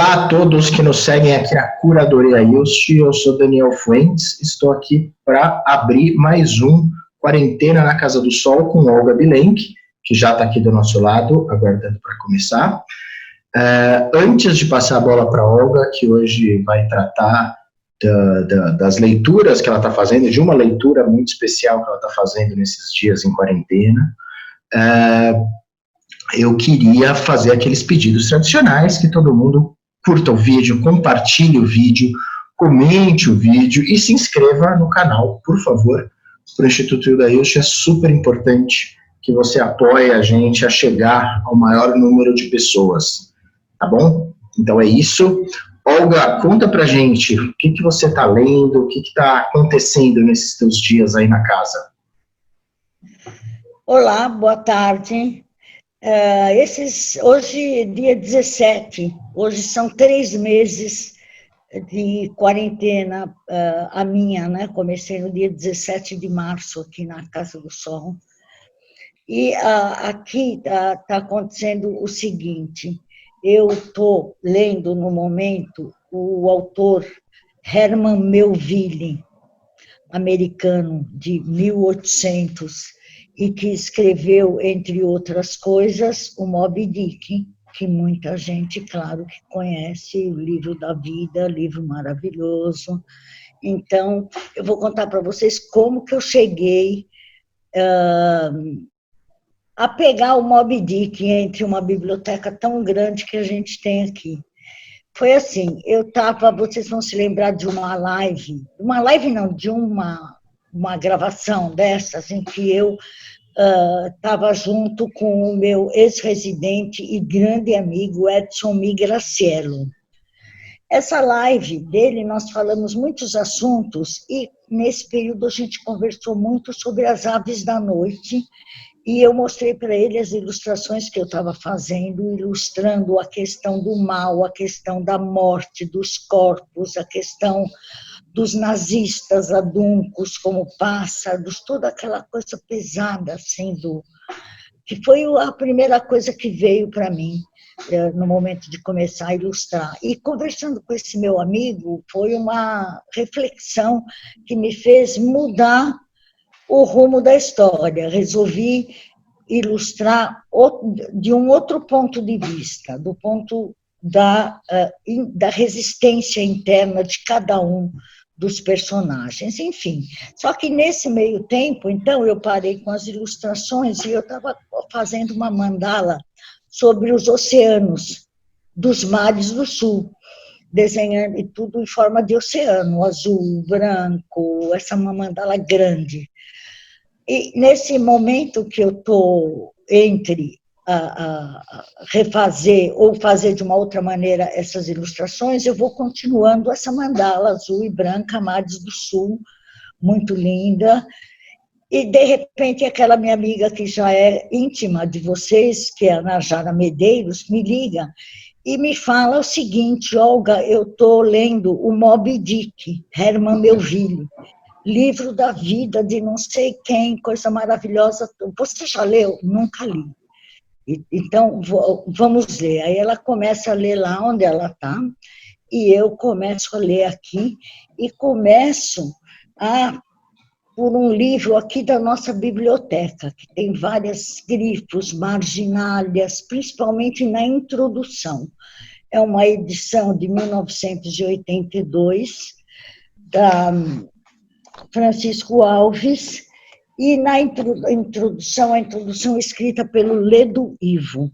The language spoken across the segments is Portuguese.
Olá a todos que nos seguem aqui na Curadoria Ilst, eu sou Daniel Fuentes, estou aqui para abrir mais um Quarentena na Casa do Sol com Olga Bilenque, que já está aqui do nosso lado, aguardando para começar. Antes de passar a bola para a Olga, que hoje vai tratar das leituras que ela está fazendo, de uma leitura muito especial que ela está fazendo nesses dias em quarentena, eu queria fazer aqueles pedidos tradicionais, que todo mundo curta o vídeo, compartilhe o vídeo, comente o vídeo e se inscreva no canal, por favor. Para o Instituto Hilda Ilst é super importante que você apoie a gente a chegar ao maior número de pessoas, tá bom? Então é isso. Olga, conta pra gente o que você está lendo, o que está acontecendo nesses teus dias aí na casa. Olá, boa tarde. Hoje, dia 17, hoje são 3 meses de quarentena, a minha, né? Comecei no dia 17 de março aqui na Casa do Sol. E aqui está acontecendo o seguinte, eu estou lendo no momento o autor Herman Melville, americano de 1800, e que escreveu, entre outras coisas, o Moby Dick, que muita gente, claro, que conhece, o livro da vida, livro maravilhoso. Então, eu vou contar para vocês como que eu cheguei a pegar o Moby Dick entre uma biblioteca tão grande que a gente tem aqui. Foi assim, vocês vão se lembrar de uma live não, de uma gravação dessas, em que eu estava junto com o meu ex-residente e grande amigo Edson Migraciello. Essa live dele, nós falamos muitos assuntos e, nesse período, a gente conversou muito sobre as aves da noite e eu mostrei para ele as ilustrações que eu estava fazendo, ilustrando a questão do mal, a questão da morte, dos corpos, a questão dos nazistas aduncos como pássaros, toda aquela coisa pesada, assim, que foi a primeira coisa que veio para mim no momento de começar a ilustrar. E conversando com esse meu amigo, foi uma reflexão que me fez mudar o rumo da história. Resolvi ilustrar de um outro ponto de vista, do ponto da resistência interna de cada um dos personagens, enfim. Só que nesse meio tempo, então, eu parei com as ilustrações e eu estava fazendo uma mandala sobre os oceanos dos mares do sul, desenhando e tudo em forma de oceano, azul, branco, essa é uma mandala grande. E nesse momento que eu estou entre refazer ou fazer de uma outra maneira essas ilustrações, eu vou continuando essa mandala azul e branca, Mares do Sul, muito linda, e de repente aquela minha amiga que já é íntima de vocês, que é a Najara Medeiros, me liga e me fala o seguinte: Olga, eu estou lendo o Moby Dick, Herman Melville, livro da vida de não sei quem, coisa maravilhosa. Você já leu? Nunca li. Então, vamos ler. Aí ela começa a ler lá onde ela está, e eu começo a ler aqui, e começo por um livro aqui da nossa biblioteca, que tem várias grifos, marginálias, principalmente na introdução. É uma edição de 1982, da Francisco Alves, e na introdução, a introdução escrita pelo Ledo Ivo.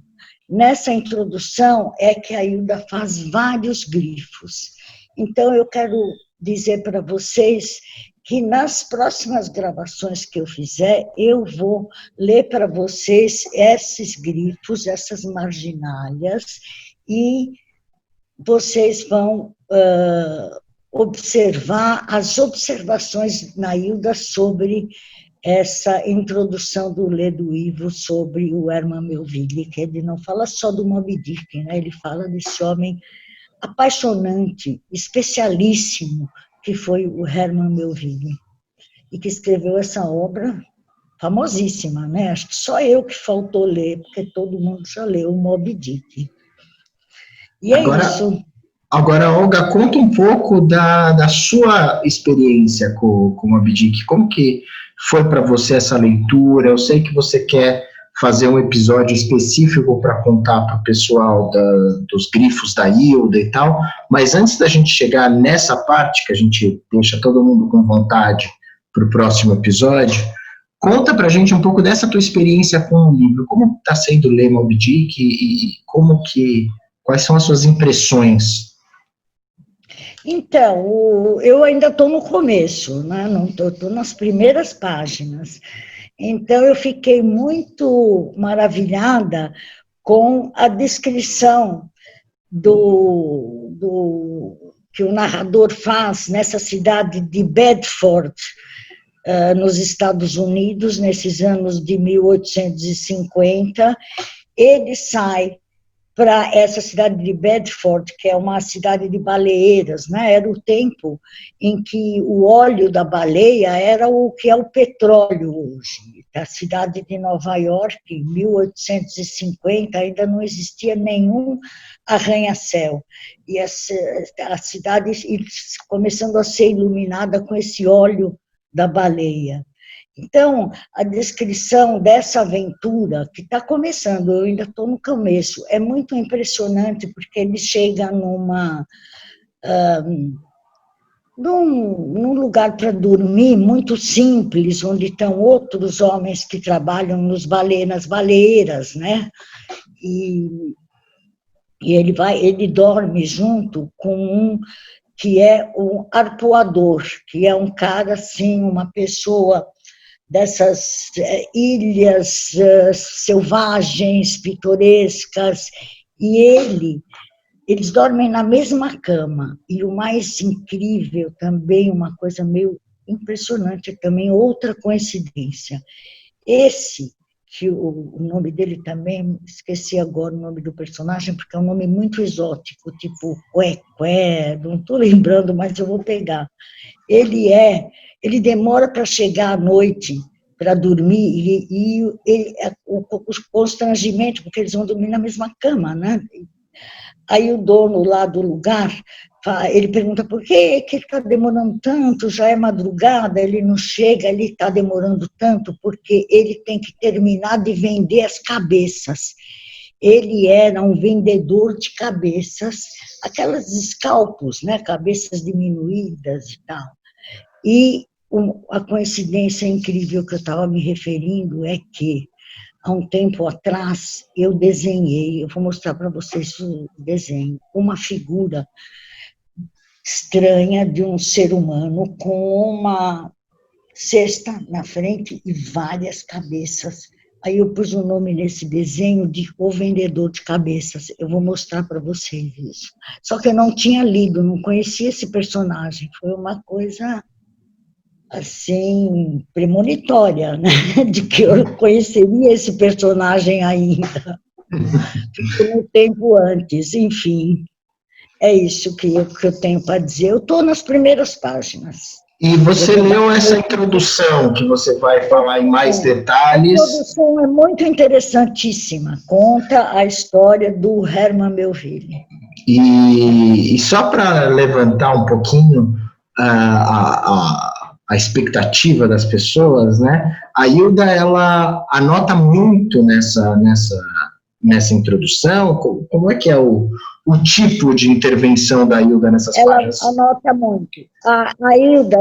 Nessa introdução é que a Hilda faz vários grifos. Então, eu quero dizer para vocês que nas próximas gravações que eu fizer, eu vou ler para vocês esses grifos, essas marginálias, e vocês vão observar as observações na Hilda sobre essa introdução do Ledo Ivo sobre o Herman Melville, que ele não fala só do Moby Dick, né? Ele fala desse homem apaixonante, especialíssimo, que foi o Herman Melville, e que escreveu essa obra famosíssima, né? Acho que só eu que faltou ler, porque todo mundo já leu o Moby Dick. E agora, é isso. Agora, Olga, conta um pouco da sua experiência com o Moby Dick. Como que foi para você essa leitura? Eu sei que você quer fazer um episódio específico para contar para o pessoal dos grifos da Hilda e tal, mas antes da gente chegar nessa parte, que a gente deixa todo mundo com vontade para o próximo episódio, conta para a gente um pouco dessa tua experiência com o livro. Como está sendo ler Moby Dick quais são as suas impressões? Então, eu ainda estou no começo, né? Não estou nas primeiras páginas. Então, eu fiquei muito maravilhada com a descrição que o narrador faz nessa cidade de Bedford, nos Estados Unidos, nesses anos de 1850. Ele sai para essa cidade de Bedford, que é uma cidade de baleeiras, né? Era o tempo em que o óleo da baleia era o que é o petróleo hoje. A cidade de Nova York, em 1850, ainda não existia nenhum arranha-céu. E a cidade começando a ser iluminada com esse óleo da baleia. Então, a descrição dessa aventura, que está começando, eu ainda estou no começo, é muito impressionante, porque ele chega num lugar para dormir muito simples, onde estão outros homens que trabalham nas baleeiras, né? E ele dorme junto com um que é um arpoador, que é um cara, assim, uma pessoa dessas ilhas selvagens, pitorescas, e eles dormem na mesma cama. E o mais incrível também, uma coisa meio impressionante também, outra coincidência, que o nome dele também, esqueci agora o nome do personagem, porque é um nome muito exótico, tipo Qué, não estou lembrando, mas eu vou pegar. Ele demora para chegar à noite, para dormir, o constrangimento, porque eles vão dormir na mesma cama, né? Aí o dono lá do lugar, ele pergunta por que ele está demorando tanto, já é madrugada, ele não chega, ele está demorando tanto, porque ele tem que terminar de vender as cabeças. Ele era um vendedor de cabeças, aquelas scalpos, né, cabeças diminuídas e tal. E a coincidência incrível que eu estava me referindo é que, há um tempo atrás, eu vou mostrar para vocês o desenho, uma figura estranha de um ser humano com uma cesta na frente e várias cabeças. Aí eu pus o nome nesse desenho de O Vendedor de Cabeças. Eu vou mostrar para vocês isso. Só que eu não tinha lido, não conhecia esse personagem. Foi uma coisa, assim, premonitória, né? De que eu conheceria esse personagem ainda. Um tempo antes, enfim. É isso que eu tenho para dizer. Eu estou nas primeiras páginas. E você leu essa introdução, que você vai falar em mais detalhes. A introdução é muito interessantíssima. Conta a história do Herman Melville. E só para levantar um pouquinho a expectativa das pessoas, né? A Hilda, ela anota muito nessa introdução. Como é que é o tipo de intervenção da Hilda nessas páginas? Ela anota muito. A Hilda,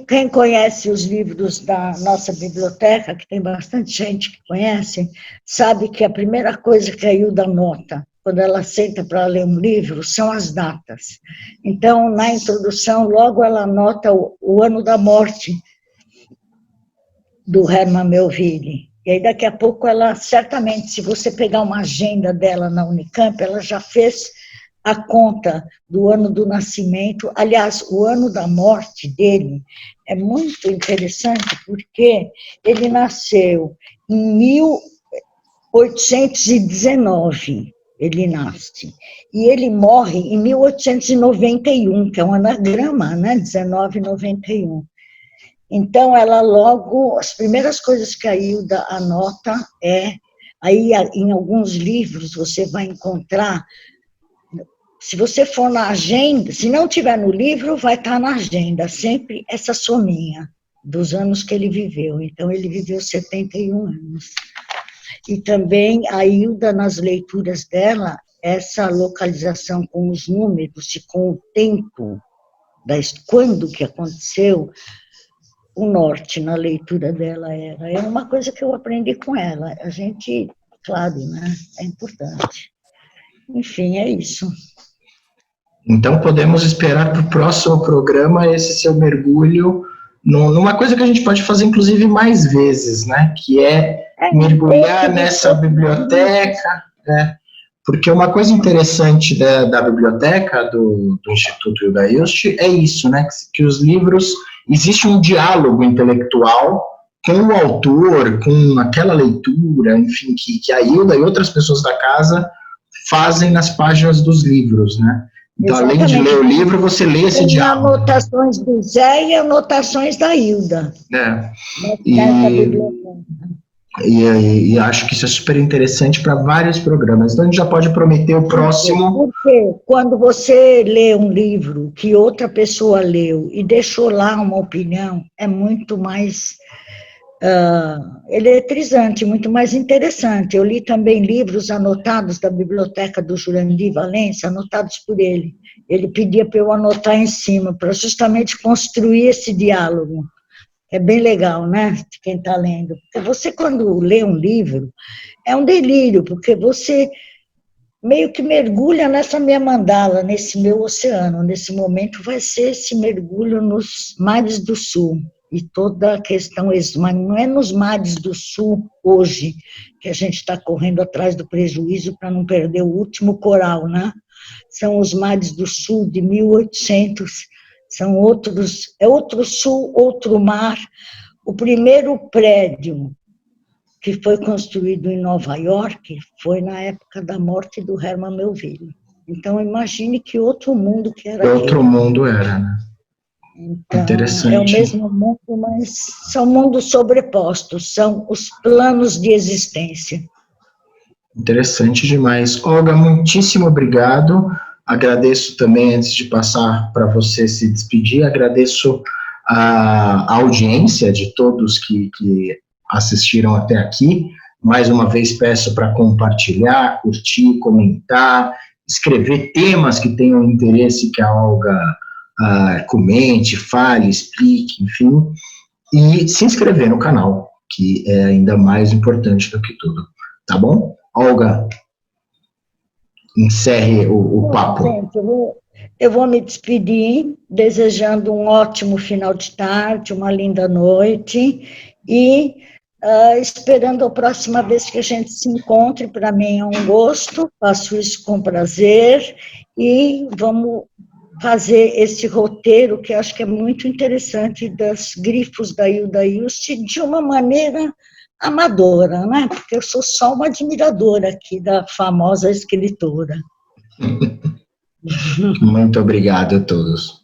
quem conhece os livros da nossa biblioteca, que tem bastante gente que conhece, sabe que a primeira coisa que a Hilda anota quando ela senta para ler um livro são as datas. Então, na introdução, logo ela anota o ano da morte do Herman Melville. E aí, daqui a pouco, ela, certamente, se você pegar uma agenda dela na Unicamp, ela já fez a conta do ano do nascimento. Aliás, o ano da morte dele é muito interessante, porque ele nasceu em 1819, ele nasce, e ele morre em 1891, que é um anagrama, né, 1991. Então, ela logo, as primeiras coisas que a Hilda anota aí em alguns livros você vai encontrar se você for na agenda, se não tiver no livro, vai estar na agenda, sempre essa sominha dos anos que ele viveu. Então, ele viveu 71 anos. E também a Hilda, nas leituras dela, essa localização com os números e com o tempo, quando que aconteceu, o norte na leitura dela era. É uma coisa que eu aprendi com ela. A gente, claro, né, é importante. Enfim, é isso. Então, podemos esperar para o próximo programa esse seu mergulho numa coisa que a gente pode fazer, inclusive, mais vezes, né? Que é mergulhar nessa biblioteca, né? Porque uma coisa interessante da biblioteca do Instituto Hilda Hilst é isso, né? Que os livros, existe um diálogo intelectual com o autor, com aquela leitura, enfim, que a Hilda e outras pessoas da casa fazem nas páginas dos livros, né? Então, exatamente. Além de ler o livro, você lê esse diálogo. Tem anotações do Zé e anotações da Hilda. E acho que isso é super interessante para vários programas. Então, a gente já pode prometer o próximo... Porque quando você lê um livro que outra pessoa leu e deixou lá uma opinião, é muito mais eletrizante, muito mais interessante. Eu li também livros anotados da biblioteca do Jurandir Valença, anotados por ele. Ele pedia para eu anotar em cima, para justamente construir esse diálogo. É bem legal, né, de quem está lendo. Porque você, quando lê um livro, é um delírio, porque você meio que mergulha nessa minha mandala, nesse meu oceano. Nesse momento vai ser esse mergulho nos mares do sul. E toda a questão, mas não é nos mares do sul, hoje, que a gente está correndo atrás do prejuízo para não perder o último coral, né? São os mares do sul de 1800, são outros, é outro sul, outro mar. O primeiro prédio que foi construído em Nova York foi na época da morte do Herman Melville. Então, imagine que outro mundo que era outro aquele. Mundo era, né? Então, interessante. É o mesmo mundo, mas são mundos sobrepostos, são os planos de existência. Interessante demais. Olga, muitíssimo obrigado. Agradeço também, antes de passar para você se despedir, agradeço a audiência de todos que assistiram até aqui. Mais uma vez peço para compartilhar, curtir, comentar, escrever temas que tenham interesse que a Olga comente, fale, explique, enfim, e se inscrever no canal, que é ainda mais importante do que tudo, tá bom? Olga, encerre o papo. Gente, eu vou me despedir, desejando um ótimo final de tarde, uma linda noite, e esperando a próxima vez que a gente se encontre. Para mim é um gosto, faço isso com prazer, e vamos fazer esse roteiro, que acho que é muito interessante, das grifos da Hilda Hilst, de uma maneira amadora, né? Porque eu sou só uma admiradora aqui da famosa escritora. Muito obrigado a todos.